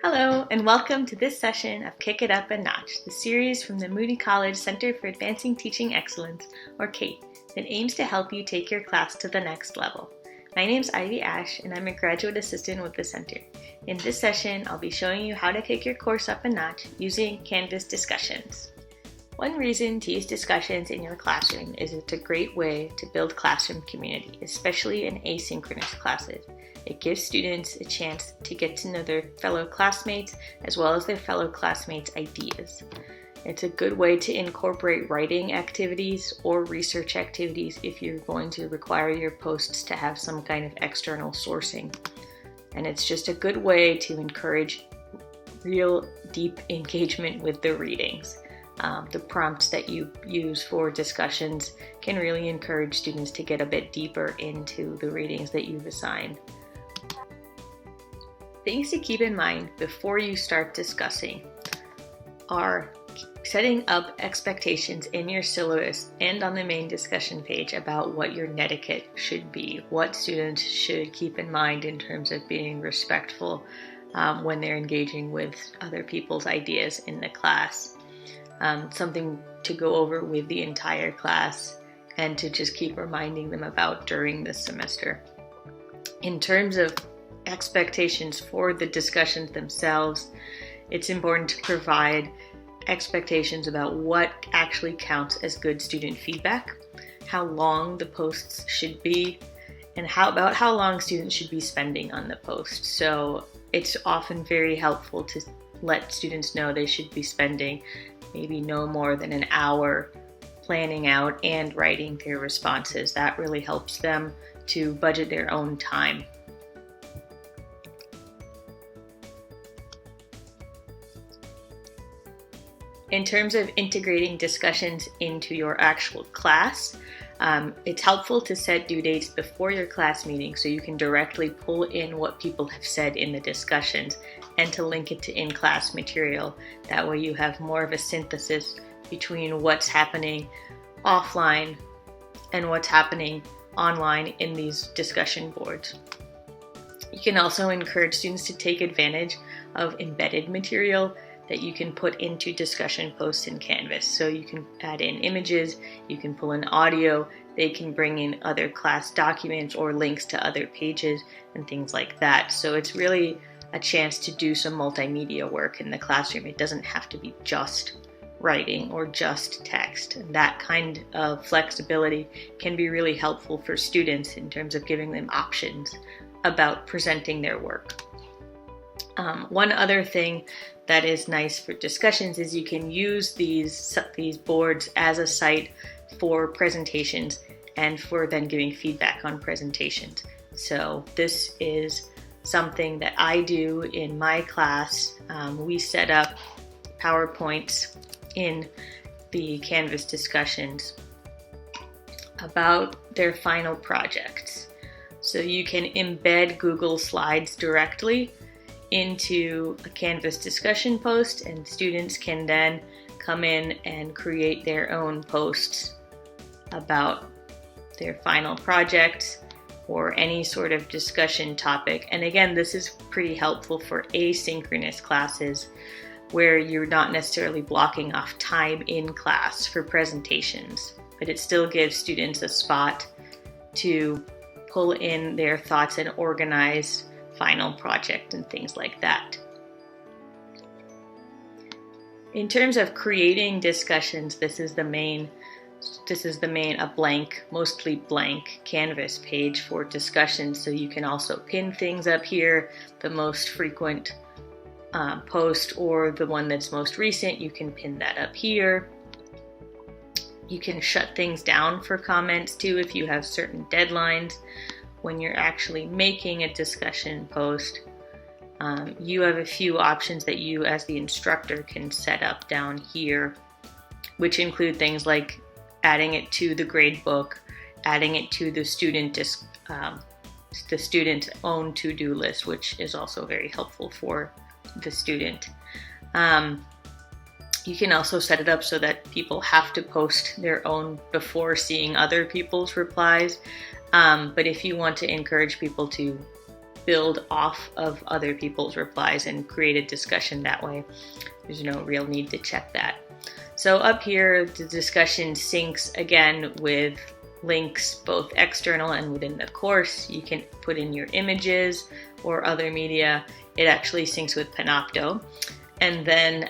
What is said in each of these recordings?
Hello, and welcome to this session of Kick It Up a Notch, the series from the Moody College Center for Advancing Teaching Excellence, or CATE, that aims to help you take your class to the next level. My name is Ivy Ash, and I'm a graduate assistant with the center. In this session, I'll be showing you how to kick your course up a notch using Canvas discussions. One reason to use discussions in your classroom is it's a great way to build classroom community, especially in asynchronous classes. It gives students a chance to get to know their fellow classmates as well as their fellow classmates' ideas. It's a good way to incorporate writing activities or research activities if you're going to require your posts to have some kind of external sourcing. And it's just a good way to encourage real deep engagement with the readings. The prompts that you use for discussions can really encourage students to get a bit deeper into the readings that you've assigned. Things to keep in mind before you start discussing are setting up expectations in your syllabus and on the main discussion page about what your netiquette should be, what students should keep in mind in terms of being respectful when they're engaging with other people's ideas in the class. Something to go over with the entire class and to just keep reminding them about during this semester. In terms of expectations for the discussions themselves, it's important to provide expectations about what actually counts as good student feedback, how long the posts should be, and how long students should be spending on the post. So it's often very helpful to let students know they should be spending maybe no more than an hour planning out and writing their responses. That really helps them to budget their own time. In terms of integrating discussions into your actual class, it's helpful to set due dates before your class meeting so you can directly pull in what people have said in the discussions and to link it to in-class material. That way you have more of a synthesis between what's happening offline and what's happening online in these discussion boards. You can also encourage students to take advantage of embedded material that you can put into discussion posts in Canvas. So you can add in images, you can pull in audio, they can bring in other class documents or links to other pages and things like that. So it's really a chance to do some multimedia work in the classroom. It doesn't have to be just writing or just text. And that kind of flexibility can be really helpful for students in terms of giving them options about presenting their work. One other thing that is nice for discussions is you can use these boards as a site for presentations and for then giving feedback on presentations. So this is something that I do in my class. We set up PowerPoints in the Canvas discussions about their final projects. So you can embed Google Slides directly into a Canvas discussion post, and students can then come in and create their own posts about their final projects or any sort of discussion topic. And again, this is pretty helpful for asynchronous classes where you're not necessarily blocking off time in class for presentations, but it still gives students a spot to pull in their thoughts and organize final project and things like that. In terms of creating discussions, this is the main mostly blank Canvas page for discussions. So you can also pin things up here, the most frequent post or the one that's most recent, you can pin that up here. You can shut things down for comments too if you have certain deadlines. When you're actually making a discussion post, you have a few options that you as the instructor can set up down here, which include things like adding it to the grade book, adding it to the student's own to-do list, which is also very helpful for the student. You can also set it up so that people have to post their own before seeing other people's replies. But if you want to encourage people to build off of other people's replies and create a discussion that way. There's no real need to check that. So up here, the discussion syncs again with links both external and within the course. You can put in your images or other media. It actually syncs with Panopto. And then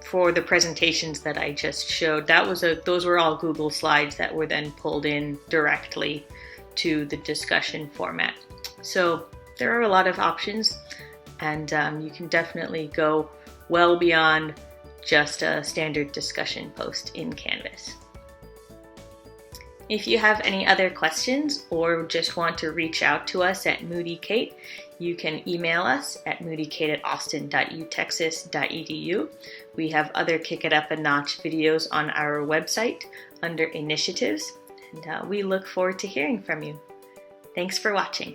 for the presentations that I just showed, those were all Google Slides that were then pulled in directly to the discussion format. So there are a lot of options, and you can definitely go well beyond just a standard discussion post in Canvas. If you have any other questions or just want to reach out to us at Moody Kate, you can email us at moodykate@austin.utexas.edu. We have other Kick It Up a Notch videos on our website under initiatives, and we look forward to hearing from you. Thanks for watching.